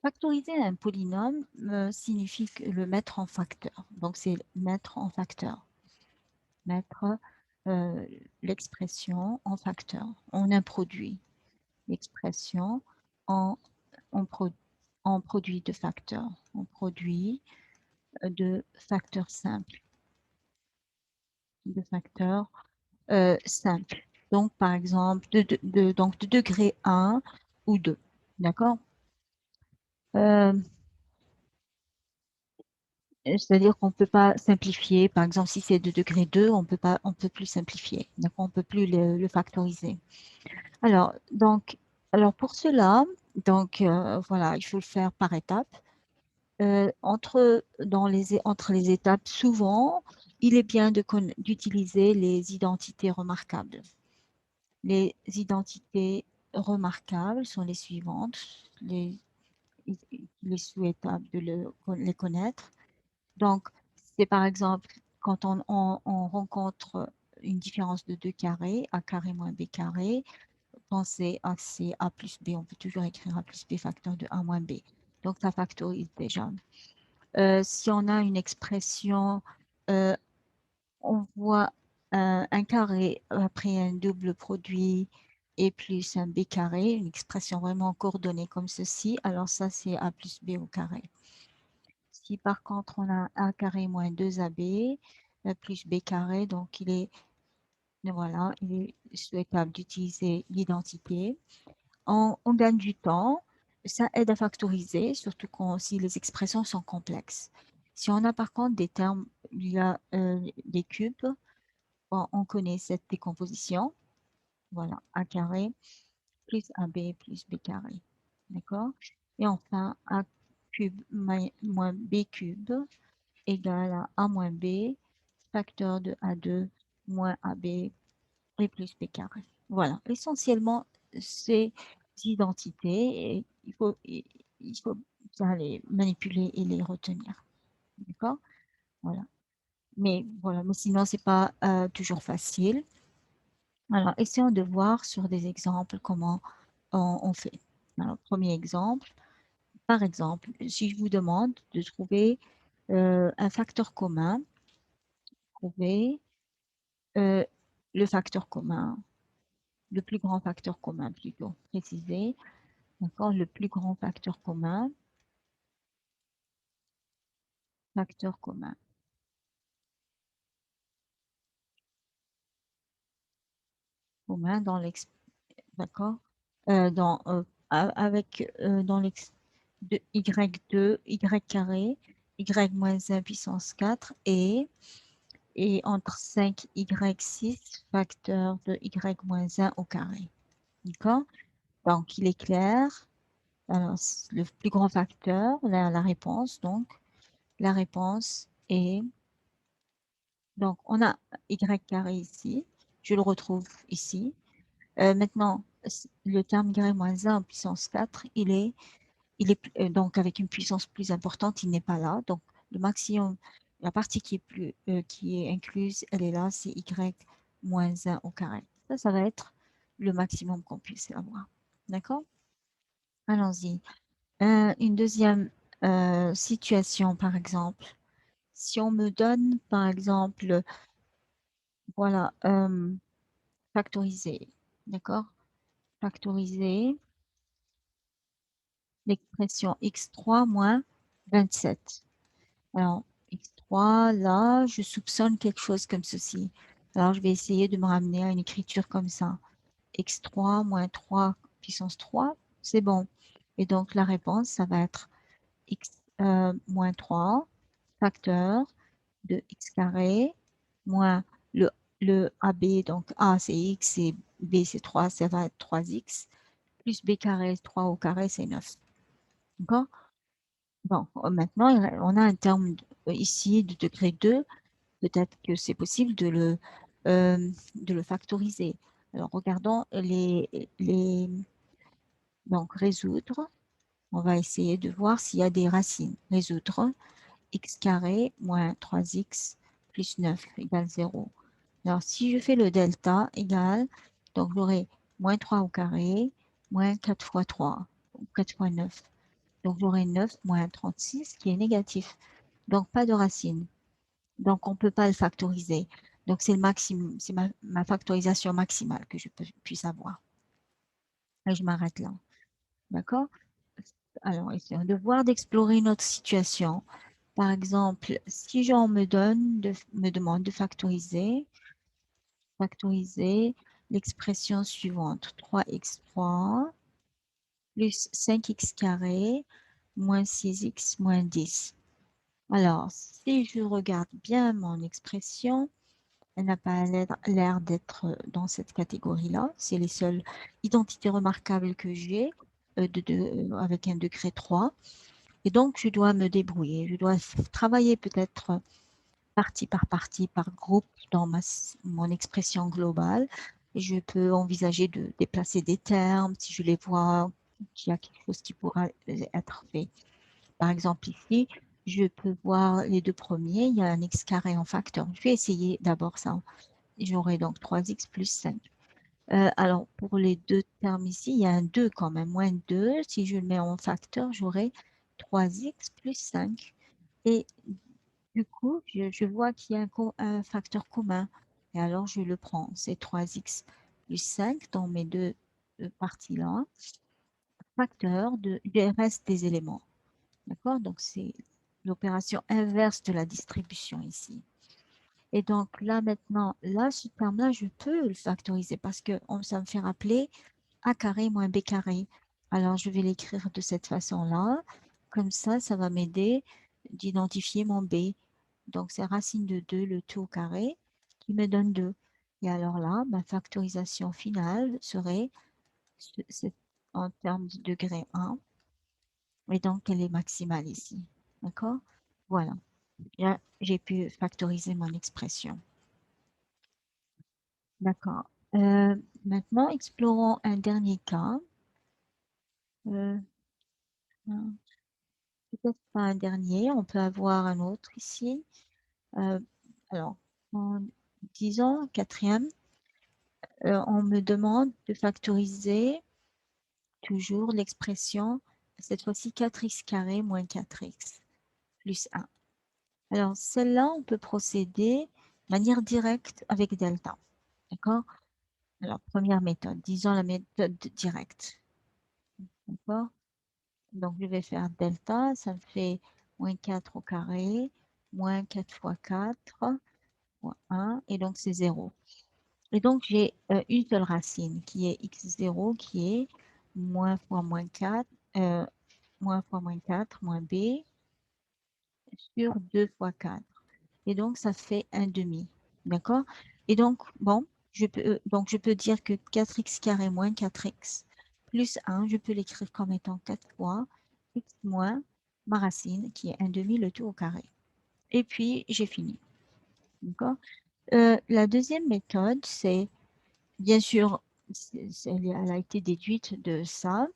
Factoriser un polynôme signifie le mettre en facteur. Donc, c'est mettre en facteur. Mettre l'expression en facteur. On introduit l'expression en, en, en produit de facteur. En produit de facteur simple. De facteur simple. Donc, par exemple, donc de degré 1 ou 2. D'accord? C'est-à-dire qu'on ne peut pas simplifier. Par exemple, si c'est de degré 2, on peut plus simplifier. On ne peut plus le factoriser. Alors, pour cela, voilà, il faut le faire par étapes. Entre les étapes, souvent, il est bien d'utiliser les identités remarquables. Les identités remarquables sont les suivantes. Il est souhaitable de les connaître. Donc, c'est par exemple quand on rencontre une différence de 2 carrés, a carré moins b carré, pensez à c'est a plus b, on peut toujours écrire a plus b facteur de a moins b. Donc, ça factorise déjà. Si on a une expression, on voit un carré après un double produit et plus un b carré, une expression vraiment coordonnée comme ceci, alors ça c'est a plus b au carré. Si par contre on a a carré moins 2ab plus b carré, donc il est souhaitable d'utiliser l'identité. On gagne du temps, ça aide à factoriser, surtout si les expressions sont complexes. Si on a par contre des termes, il y a des cubes, on connaît cette décomposition. Voilà, a carré plus ab plus b carré. D'accord? Et enfin, a cube moins b cube égale à a moins b, facteur de a2 moins ab et plus b carré. Voilà, essentiellement, ces identités, et il faut bien les manipuler et les retenir. D'accord? Voilà. Mais voilà, mais sinon, c'est pas toujours facile. Alors, essayons de voir sur des exemples comment on fait. Alors, premier exemple, par exemple, si je vous demande de trouver un facteur commun, trouver le facteur commun, le plus grand facteur commun plutôt, précisé, d'accord, le plus grand facteur commun dans l'ex, d'accord, avec dans l'ex de y2, y carré, y moins 1 puissance 4 et entre 5y6 facteur de y moins 1 au carré. D'accord? Donc, il est clair. Alors, le plus grand facteur, la réponse, donc, la réponse est, donc, on a y carré ici. Je le retrouve ici. Maintenant, le terme y moins 1 en puissance 4, il est donc avec une puissance plus importante, il n'est pas là. Donc, le maximum, la partie qui est incluse, elle est là, c'est y moins 1 au carré. Ça va être le maximum qu'on puisse avoir. D'accord? Allons-y. Une deuxième situation, par exemple. Si on me donne, par exemple, voilà, factoriser, d'accord? Factoriser l'expression x3 moins 27. Alors, x3, là, je soupçonne quelque chose comme ceci. Alors, je vais essayer de me ramener à une écriture comme ça. x3 moins 3 puissance 3, c'est bon. Et donc, la réponse, ça va être x moins 3 facteur de x carré moins le AB, donc A c'est x et B c'est 3, ça va être 3x, plus B carré, 3 au carré, c'est 9. D'accord? Bon, maintenant, on a un terme ici de degré 2. Peut-être que c'est possible de le factoriser. Alors, regardons donc résoudre. On va essayer de voir s'il y a des racines. Résoudre x carré moins 3x plus 9 égale 0. Alors, si je fais le delta égale, donc j'aurai moins 3 au carré, moins 4 fois 3, 4 fois 9. Donc, j'aurai 9 moins 36 qui est négatif. Donc, pas de racine. Donc, on ne peut pas le factoriser. Donc, c'est le maximum, c'est ma factorisation maximale que je puisse avoir. Et je m'arrête là. D'accord? Alors, essayons de voir, d'explorer notre situation. Par exemple, si Jean me demande de factoriser l'expression suivante. 3x3 plus 5x carré moins 6x moins 10. Alors, si je regarde bien mon expression, elle n'a pas l'air d'être dans cette catégorie-là. C'est les seules identités remarquables que j'ai avec un degré 3. Et donc, je dois me débrouiller. Je dois travailler peut-être partie, par groupe dans mon expression globale. Et je peux envisager de déplacer des termes si je les vois qu'il y a quelque chose qui pourra être fait. Par exemple, ici, je peux voir les deux premiers. Il y a un x carré en facteur. Je vais essayer d'abord ça. J'aurai donc 3x plus 5. Alors, pour les deux termes ici, il y a un 2 quand même, moins 2. Si je le mets en facteur, j'aurai 3x plus 5. Et du coup, je vois qu'il y a un facteur commun. Et alors, je le prends. C'est 3x plus 5 dans mes deux parties-là. Facteur du reste des éléments. D'accord? Donc, c'est l'opération inverse de la distribution ici. Et donc, là, maintenant, là, ce terme-là, je peux le factoriser parce que ça me fait rappeler a carré moins b carré. Alors, je vais l'écrire de cette façon-là. Comme ça va m'aider d'identifier mon b. Donc, c'est racine de 2, le tout au carré, qui me donne 2. Et alors là, ma factorisation finale serait en termes de degré 1. Et donc, elle est maximale ici. D'accord? Voilà. Là, j'ai pu factoriser mon expression. D'accord. Maintenant, explorons un dernier cas. Euh, Peut-être pas un dernier, on peut avoir un autre ici. Alors, en disant quatrième, on me demande de factoriser toujours l'expression, cette fois-ci 4x carré moins 4x plus 1. Alors, celle-là, on peut procéder de manière directe avec delta. D'accord? Alors, première méthode, disons la méthode directe. D'accord? Donc, je vais faire delta, ça me fait moins 4 au carré, moins 4 fois 4, fois 1, et donc c'est 0. Et donc, j'ai une seule racine qui est x0, qui est moins fois moins 4, moins fois moins 4, moins b, sur 2 fois 4. Et donc, ça fait un demi. D'accord? Et donc, bon, donc je peux dire que 4x carré moins 4x plus 1, je peux l'écrire comme étant 4 fois x moins ma racine, qui est un demi, le tout au carré. Et puis, j'ai fini. D'accord? La deuxième méthode, c'est, bien sûr, elle a été déduite de ça,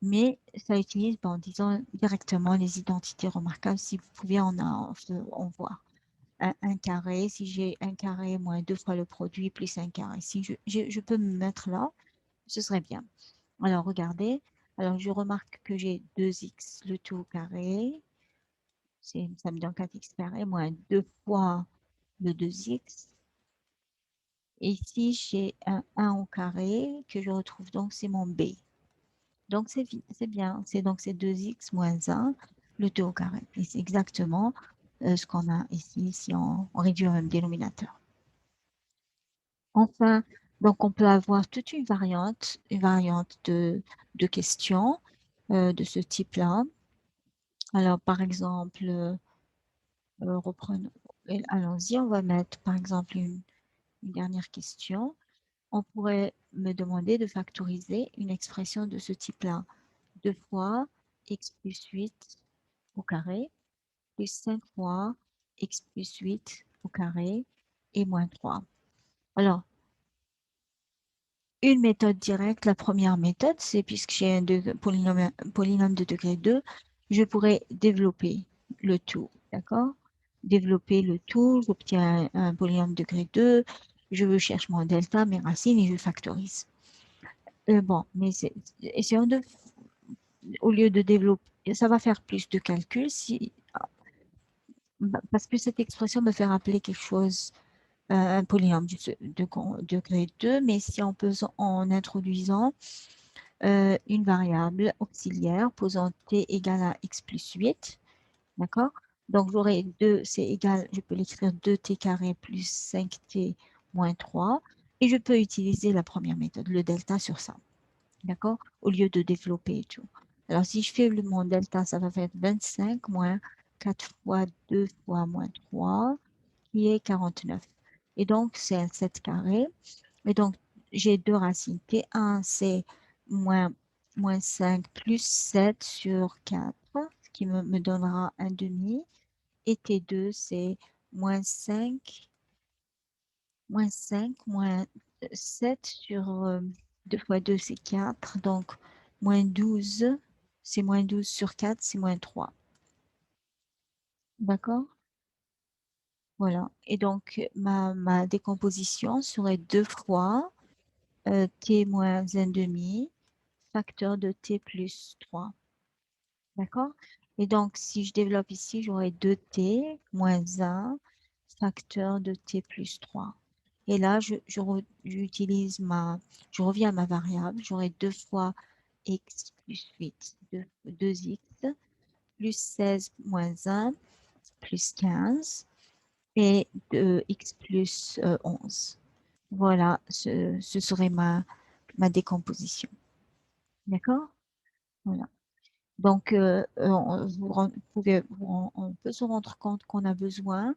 mais ça utilise, bon, disons, directement les identités remarquables, si vous pouvez en voir. Un carré, si j'ai un carré moins 2 fois le produit plus un carré, si je peux me mettre là, ce serait bien. Alors, regardez, alors je remarque que j'ai 2x le tout au carré, ça me donne 4x carré, moins 2 fois le 2x. Et ici, j'ai un 1 au carré que je retrouve, donc c'est mon b. Donc, c'est bien, donc c'est 2x moins 1, le tout au carré. Et c'est exactement ce qu'on a ici, si on réduit au même dénominateur. Enfin, donc on peut avoir toute une variante de questions de ce type-là. Alors, par exemple, reprenons, allons-y, on va mettre par exemple une dernière question. On pourrait me demander de factoriser une expression de ce type-là. 2 fois x plus 8 au carré plus 5 fois x plus 8 au carré et moins 3. Alors, une méthode directe, la première méthode, c'est puisque j'ai un polynôme de degré 2, je pourrais développer le tout, d'accord? Développer le tout, j'obtiens un polynôme de degré 2, je cherche mon delta, mes racines et je factorise. Bon, mais essayons de, au lieu de développer, ça va faire plus de calculs si, parce que cette expression me fait rappeler quelque chose, un polynôme degré 2, mais si en introduisant une variable auxiliaire posant t égale à x plus 8, d'accord? Donc, j'aurai 2, c'est égal, je peux l'écrire 2t carré plus 5t moins 3, et je peux utiliser la première méthode, le delta sur ça, d'accord? Au lieu de développer et tout. Alors, si je fais mon delta, ça va faire 25 moins 4 fois 2 fois moins 3, qui est 49. Et donc, c'est un 7 carré. Et donc, j'ai deux racines. T1, c'est moins, moins 5 plus 7 sur 4, ce qui me donnera un demi. Et T2, c'est moins 5, moins 7 sur 2 fois 2, c'est 4. Donc, moins 12, c'est moins 12 sur 4, c'est moins 3. D'accord? Voilà. Et donc, ma décomposition serait 2 fois t moins 1 demi, facteur de t plus 3. D'accord? Et donc, si je développe ici, j'aurai 2t moins 1, facteur de t plus 3. Et là, j'utilise je reviens à ma variable, j'aurai 2 fois x plus 8, 2x, plus 16 moins 1, plus 15, et x plus 11. Voilà, ce serait ma décomposition. D'accord? Voilà. Donc, on peut se rendre compte qu'on a besoin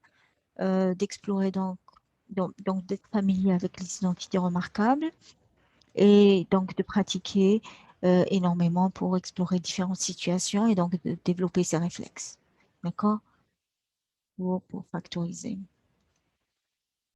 d'explorer, donc d'être familier avec les identités remarquables et donc de pratiquer énormément pour explorer différentes situations et donc de développer ses réflexes. D'accord? Pour factoriser.